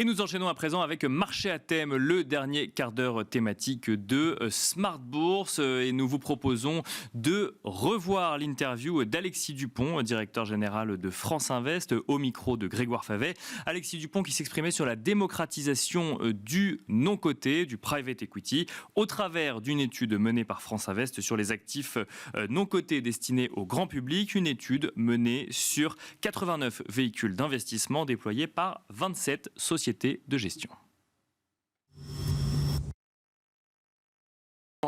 Et nous enchaînons à présent avec Marché à thème, le dernier quart d'heure thématique de Smart Bourse. Et nous vous proposons de revoir l'interview d'Alexis Dupont, directeur général de France Invest, au micro de Grégoire Favet. Alexis Dupont qui s'exprimait sur la démocratisation du non-coté, du private equity, au travers d'une étude menée par France Invest sur les actifs non cotés destinés au grand public. Une étude menée sur 89 véhicules d'investissement déployés par 27 sociétés de gestion.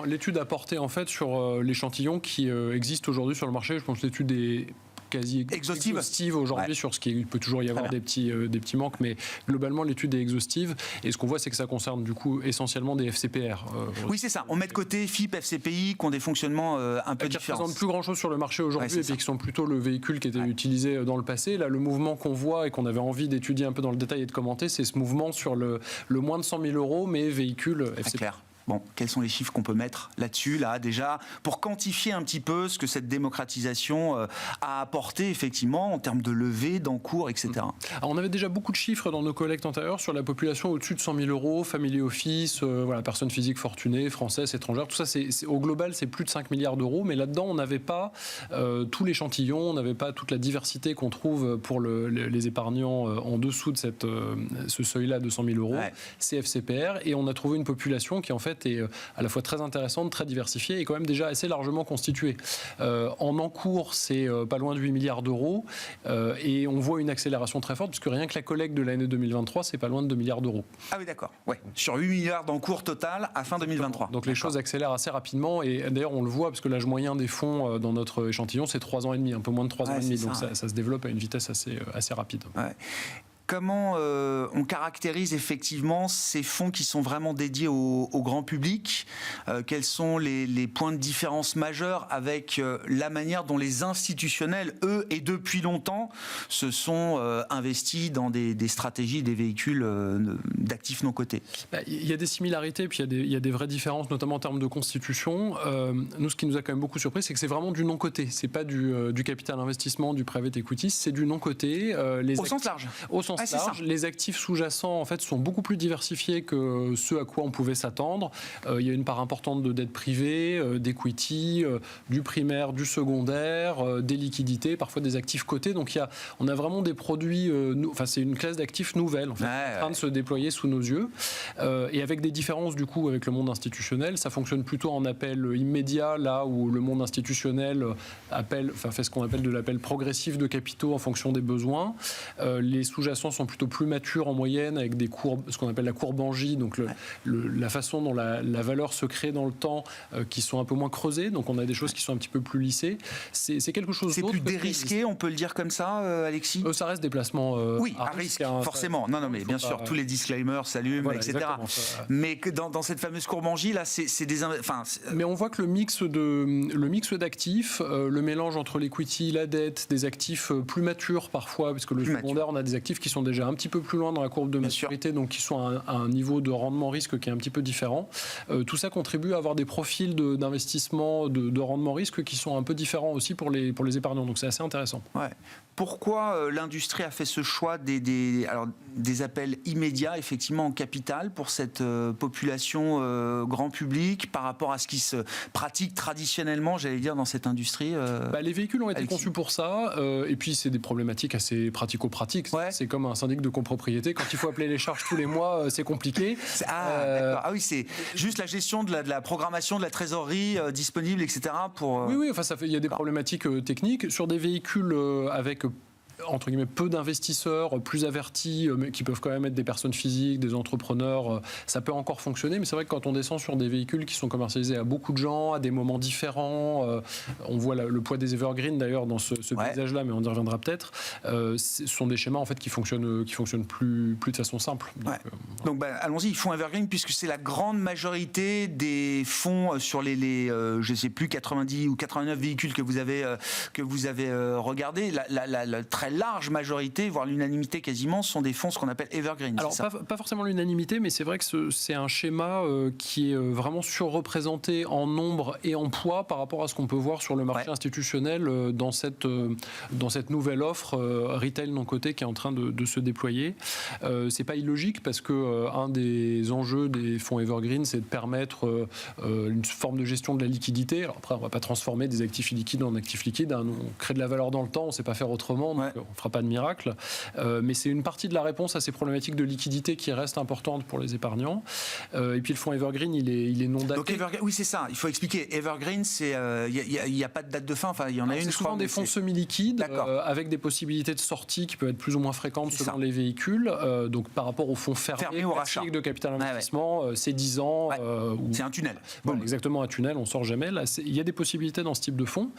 L'étude a porté en fait sur l'échantillon qui existe aujourd'hui sur le marché. Je pense que l'étude est quasi exhaustive aujourd'hui sur ce qui il peut toujours y avoir des petits manques, mais globalement l'étude est exhaustive et ce qu'on voit c'est que ça concerne du coup essentiellement des FCPR. Oui, c'est ça. On met de côté FIP, FCPI qui ont des fonctionnements un peu différents. Qui ne représentent plus grand chose sur le marché aujourd'hui et puis qui sont plutôt le véhicule qui était utilisé dans le passé. Là, le mouvement qu'on voit et qu'on avait envie d'étudier un peu dans le détail et de commenter, c'est ce mouvement sur le moins de 100 000 euros mais véhicule FCPR. Bon, quels sont les chiffres qu'on peut mettre là-dessus, là, déjà, pour quantifier un petit peu ce que cette démocratisation a apporté, effectivement, en termes de levée, d'encours, etc. Alors, on avait déjà beaucoup de chiffres dans nos collectes antérieures sur la population au-dessus de 100 000 euros, family office, personnes physiques fortunées, françaises, étrangères, tout ça, au global, c'est plus de 5 milliards d'euros, mais là-dedans, on n'avait pas tout l'échantillon, on n'avait pas toute la diversité qu'on trouve pour les épargnants en dessous de ce seuil-là de 100 000 euros, CFCPR, et on a trouvé une population qui, en fait, est à la fois très intéressante, très diversifiée et quand même déjà assez largement constituée. En encours, c'est pas loin de 8 milliards d'euros et on voit une accélération très forte puisque rien que la collecte de l'année 2023, c'est pas loin de 2 milliards d'euros. Ah oui, d'accord. Ouais. Sur 8 milliards d'encours total à fin 2023. Donc les choses accélèrent assez rapidement et d'ailleurs on le voit parce que l'âge moyen des fonds dans notre échantillon, c'est 3 ans et demi, un peu moins de 3 ans et demi. Donc ça se développe à une vitesse assez rapide. Ouais. Comment on caractérise effectivement ces fonds qui sont vraiment dédiés au grand public? Quels sont les points de différence majeurs avec la manière dont les institutionnels, eux, et depuis longtemps, se sont investis dans des stratégies, des véhicules d'actifs non cotés? Il y a des similarités, puis il y a des vraies différences, notamment en termes de constitution. Nous, ce qui nous a quand même beaucoup surpris, c'est que c'est vraiment du non coté. C'est pas du capital investissement, du private equity, c'est du non coté. Au sens large. Au sens large, les actifs sous-jacents en fait sont beaucoup plus diversifiés que ceux à quoi on pouvait s'attendre. Il y a une part importante de dette privée, d'equity, du primaire, du secondaire, des liquidités, parfois des actifs cotés. Donc on a vraiment des produits, c'est une classe d'actifs nouvelle en fait, en train de se déployer sous nos yeux. Et avec des différences du coup avec le monde institutionnel, ça fonctionne plutôt en appel immédiat, là où le monde institutionnel fait ce qu'on appelle de l'appel progressif de capitaux en fonction des besoins. Les sous-jacents sont plutôt plus matures en moyenne avec des courbes, ce qu'on appelle la courbe en J, donc la façon dont la valeur se crée dans le temps, qui sont un peu moins creusées, donc on a des choses qui sont un petit peu plus lissées. C'est quelque chose d'autre. C'est plus dérisqué, on peut le dire comme ça, Alexis? Ça reste des placements oui, à risque, forcément. Non, mais bien sûr, tous les disclaimers s'allument, etc. Mais que dans cette fameuse courbe en J, là, c'est des... Mais on voit que le mix d'actifs, le mélange entre l'equity, la dette, des actifs plus matures parfois, parce que le secondaire, on a des actifs qui sont déjà un petit peu plus loin dans la courbe de maturité, donc qui sont à un niveau de rendement risque qui est un petit peu différent. Tout ça contribue à avoir des profils d'investissement, de rendement risque qui sont un peu différents aussi pour les épargnants. Donc c'est assez intéressant. Ouais. Pourquoi l'industrie a fait ce choix des appels immédiats, effectivement, en capital pour cette population grand public par rapport à ce qui se pratique traditionnellement, j'allais dire, dans cette industrie les véhicules ont été conçus pour ça, et puis c'est des problématiques assez pratico-pratiques. Ouais. C'est comme un syndic de copropriété. Quand il faut appeler les charges tous les mois, c'est compliqué. D'accord. Ah oui, c'est juste la gestion de la programmation de la trésorerie disponible, etc. pour... Oui, il y a des problématiques techniques. Sur des véhicules avec entre guillemets peu d'investisseurs plus avertis, mais qui peuvent quand même être des personnes physiques, des entrepreneurs, ça peut encore fonctionner, mais c'est vrai que quand on descend sur des véhicules qui sont commercialisés à beaucoup de gens, à des moments différents, on voit le poids des evergreen d'ailleurs dans ce paysage-là, mais on y reviendra peut-être, ce sont des schémas en fait qui fonctionnent plus de façon simple. Donc allons-y, fonds evergreen, puisque c'est la grande majorité des fonds sur les je sais plus 90 ou 89 véhicules que vous avez regardé, la très très large majorité, voire l'unanimité quasiment, sont des fonds ce qu'on appelle evergreen. Alors pas forcément l'unanimité, mais c'est vrai que c'est un schéma qui est vraiment surreprésenté en nombre et en poids par rapport à ce qu'on peut voir sur le marché institutionnel dans cette nouvelle offre retail non coté qui est en train de se déployer. C'est pas illogique parce que un des enjeux des fonds evergreen, c'est de permettre une forme de gestion de la liquidité. Alors après, on va pas transformer des actifs illiquides en actifs liquides. Hein. On crée de la valeur dans le temps, on sait pas faire autrement, donc on fera pas de miracle. Mais c'est une partie de la réponse à ces problématiques de liquidité qui reste importante pour les épargnants. Et puis le fonds evergreen, il est non daté. Donc oui, c'est ça. Il faut expliquer. Evergreen, c'est il y a pas de date de fin. Enfin, il y en a une. C'est souvent des fonds semi-liquides avec des possibilités de sortie qui peuvent être plus ou moins fréquentes selon les véhicules. Donc par rapport aux fonds fermés au rachat de capital investissement, c'est 10 ans. C'est un tunnel. Voilà, exactement, un tunnel, on sort jamais. Là, il y a des possibilités dans ce type de fonds.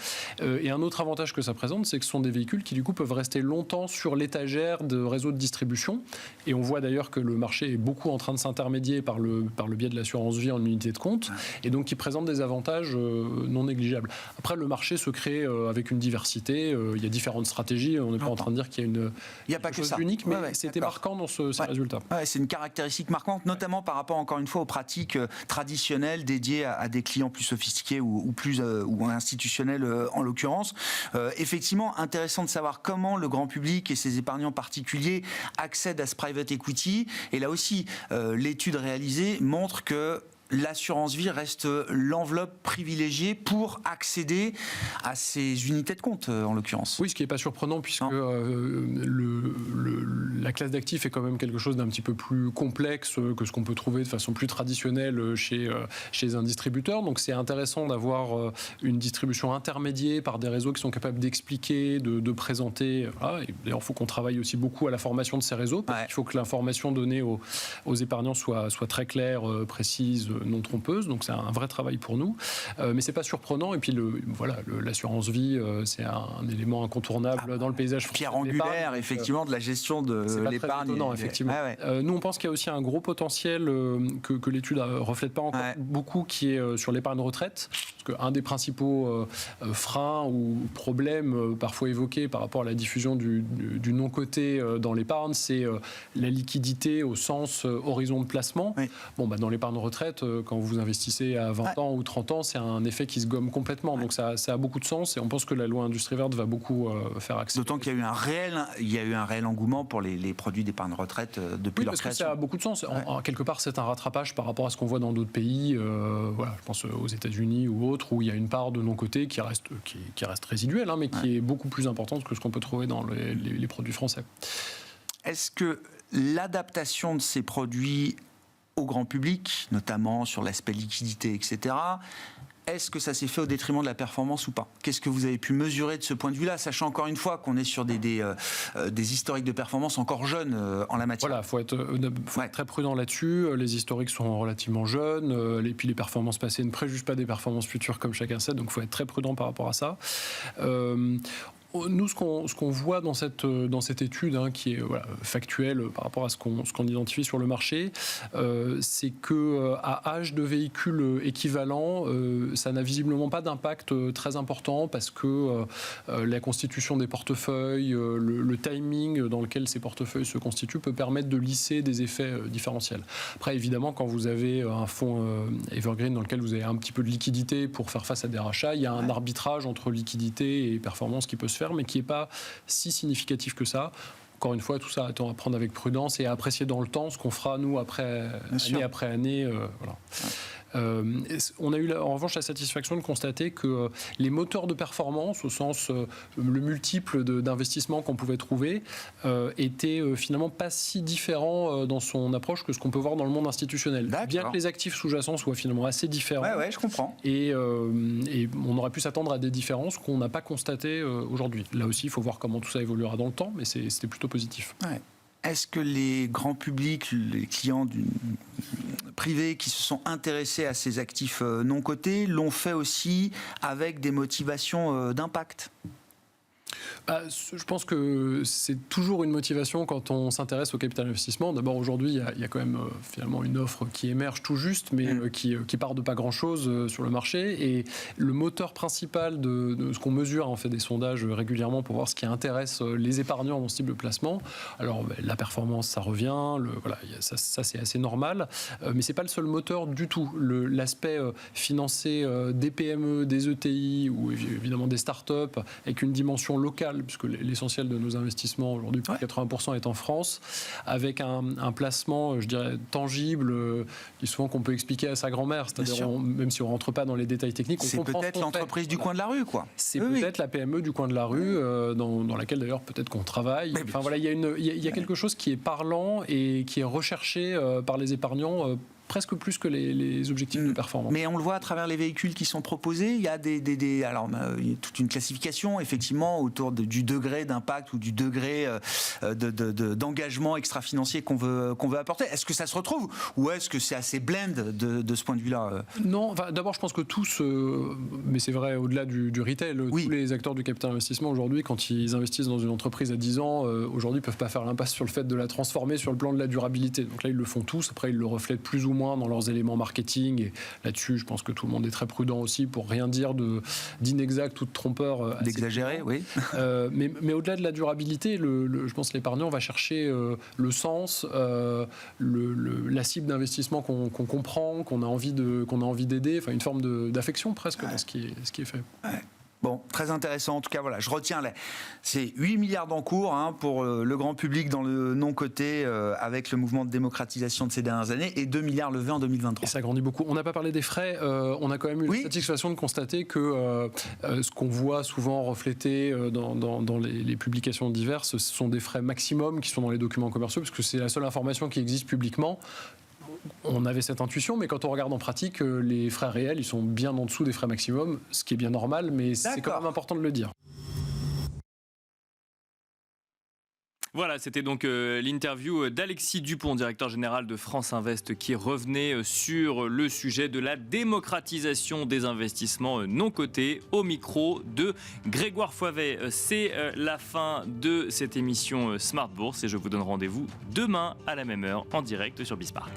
Et un autre avantage que ça présente, c'est que ce sont des véhicules qui du coup peuvent rester longtemps sur l'étagère de réseaux de distribution. Et on voit d'ailleurs que le marché est beaucoup en train de s'intermédier par le biais de l'assurance vie en unité de compte, et donc qui présente des avantages non négligeables. Après, le marché se crée avec une diversité. Il y a différentes stratégies. On n'est pas en train de dire qu'il y a pas chose que ça. unique, mais c'était marquant dans ces résultats. C'est une caractéristique marquante, notamment par rapport, encore une fois, aux pratiques traditionnelles dédiées à des clients plus sophistiqués ou institutionnels en l'occurrence. Effectivement, intéressant de savoir comment le grand public et ses épargnants particuliers accèdent à ce private equity. Et là aussi, l'étude réalisée montre que l'assurance vie reste l'enveloppe privilégiée pour accéder à ces unités de compte, en l'occurrence. Oui, ce qui n'est pas surprenant puisque la classe d'actifs est quand même quelque chose d'un petit peu plus complexe que ce qu'on peut trouver de façon plus traditionnelle chez un distributeur. Donc c'est intéressant d'avoir une distribution intermédiaire par des réseaux qui sont capables d'expliquer, de présenter. Et d'ailleurs, il faut qu'on travaille aussi beaucoup à la formation de ces réseaux. Il faut que l'information donnée aux épargnants soit très claire, précise, non trompeuse, donc c'est un vrai travail pour nous, mais c'est pas surprenant. Et puis l'assurance vie, c'est un élément incontournable dans le paysage français. Pierre angulaire, effectivement, de la gestion de l'épargne. Très étonnant, effectivement. Nous, on pense qu'il y a aussi un gros potentiel que l'étude reflète pas encore beaucoup, qui est sur l'épargne retraite, parce qu'un des principaux freins ou problèmes parfois évoqués par rapport à la diffusion du non-coté dans l'épargne, c'est la liquidité au sens horizon de placement. Dans l'épargne retraite, quand vous investissez à 20 ans ou 30 ans, c'est un effet qui se gomme complètement. Donc ça a beaucoup de sens, et on pense que la loi Industrie Verte va beaucoup faire accélérer. D'autant qu'il y a eu un réel engouement pour les produits d'épargne retraite depuis leur création. Parce que ça a beaucoup de sens. Quelque part, c'est un rattrapage par rapport à ce qu'on voit dans d'autres pays. Je pense aux États-Unis ou autres, où il y a une part de non-coté qui reste résiduelle, mais qui est beaucoup plus importante que ce qu'on peut trouver dans les produits français. Est-ce que l'adaptation de ces produits au grand public, notamment sur l'aspect liquidité, etc., est-ce que ça s'est fait au détriment de la performance ou pas ? Qu'est-ce que vous avez pu mesurer de ce point de vue-là, sachant encore une fois qu'on est sur des historiques de performance encore jeunes en la matière ? Voilà, il faut être très prudent là-dessus. Les historiques sont relativement jeunes, et puis les performances passées ne préjugent pas des performances futures, comme chacun sait, donc il faut être très prudent par rapport à ça. Nous, ce qu'on voit dans cette étude, qui est factuelle par rapport à ce qu'on identifie sur le marché, c'est que à âge de véhicule équivalent, ça n'a visiblement pas d'impact très important, parce que la constitution des portefeuilles, le timing dans lequel ces portefeuilles se constituent peut permettre de lisser des effets différentiels. Après, évidemment, quand vous avez un fonds evergreen dans lequel vous avez un petit peu de liquidité pour faire face à des rachats, il y a un arbitrage entre liquidité et performance qui peut se faire, mais qui n'est pas si significatif que ça. Encore une fois, tout ça à prendre avec prudence et à apprécier dans le temps ce qu'on fera, nous, année après année. On a eu en revanche la satisfaction de constater que les moteurs de performance, au sens le multiple d'investissements qu'on pouvait trouver, étaient finalement pas si différents dans son approche que ce qu'on peut voir dans le monde institutionnel. Bien que les actifs sous-jacents soient finalement assez différents. Je comprends. Et on aurait pu s'attendre à des différences qu'on n'a pas constatées aujourd'hui. Là aussi, il faut voir comment tout ça évoluera dans le temps, mais c'était plutôt positif. Est-ce que les grands publics, les clients privés qui se sont intéressés à ces actifs non cotés, l'ont fait aussi avec des motivations d'impact ? Je pense que c'est toujours une motivation quand on s'intéresse au capital investissement. D'abord, aujourd'hui, il y a quand même finalement une offre qui émerge tout juste, mais qui part de pas grand-chose sur le marché. Et le moteur principal de ce qu'on mesure, on fait des sondages régulièrement pour voir ce qui intéresse les épargnants dans ce type de placement. Alors, la performance, ça revient, ça c'est assez normal, mais c'est pas le seul moteur du tout. L'aspect financé des PME, des ETI ou évidemment des startups avec une dimension locale, puisque l'essentiel de nos investissements aujourd'hui, 80% est en France, avec un placement, je dirais, tangible, qui souvent qu'on peut expliquer à sa grand-mère, c'est-à-dire même si on ne rentre pas dans les détails techniques. C'est peut-être l'entreprise du coin de la rue, quoi. C'est peut-être la PME du coin de la rue, dans laquelle d'ailleurs peut-être qu'on travaille. Enfin voilà, il y a quelque chose qui est parlant et qui est recherché par les épargnants, presque plus que les objectifs de performance. Mais on le voit à travers les véhicules qui sont proposés. Il y a alors, il y a toute une classification, effectivement, autour du degré d'impact ou du degré d'engagement extra-financier qu'on veut apporter. Est-ce que ça se retrouve ou est-ce que c'est assez blend de ce point de vue-là? Non, d'abord, je pense que tous, mais c'est vrai au-delà du retail, tous les acteurs du capital investissement aujourd'hui, quand ils investissent dans une entreprise à 10 ans, aujourd'hui, ne peuvent pas faire l'impasse sur le fait de la transformer sur le plan de la durabilité. Donc là, ils le font tous. Après, ils le reflètent plus ou moins dans leurs éléments marketing, et là-dessus je pense que tout le monde est très prudent aussi pour rien dire d'inexact ou de trompeur, d'exagéré, oui. Mais au-delà de la durabilité, je pense que l'épargnant va chercher le sens, la cible d'investissement qu'on comprend, qu'on a envie d'aider, enfin une forme d'affection presque dans ce qui est fait. Ouais. Bon, très intéressant. En tout cas, voilà, je retiens, c'est 8 milliards d'encours pour le grand public dans le non-coté avec le mouvement de démocratisation de ces dernières années et 2 milliards levés en 2023. Et ça grandit beaucoup. On n'a pas parlé des frais. On a quand même eu la satisfaction de constater que ce qu'on voit souvent reflété dans les publications diverses, ce sont des frais maximum qui sont dans les documents commerciaux, parce que c'est la seule information qui existe publiquement. On avait cette intuition, mais quand on regarde en pratique, les frais réels, ils sont bien en dessous des frais maximum, ce qui est bien normal, mais c'est quand même important de le dire. Voilà, c'était donc l'interview d'Alexis Dupont, directeur général de France Invest, qui revenait sur le sujet de la démocratisation des investissements non cotés au micro de Grégoire Foivet. C'est la fin de cette émission Smart Bourse et je vous donne rendez-vous demain à la même heure en direct sur Bismart.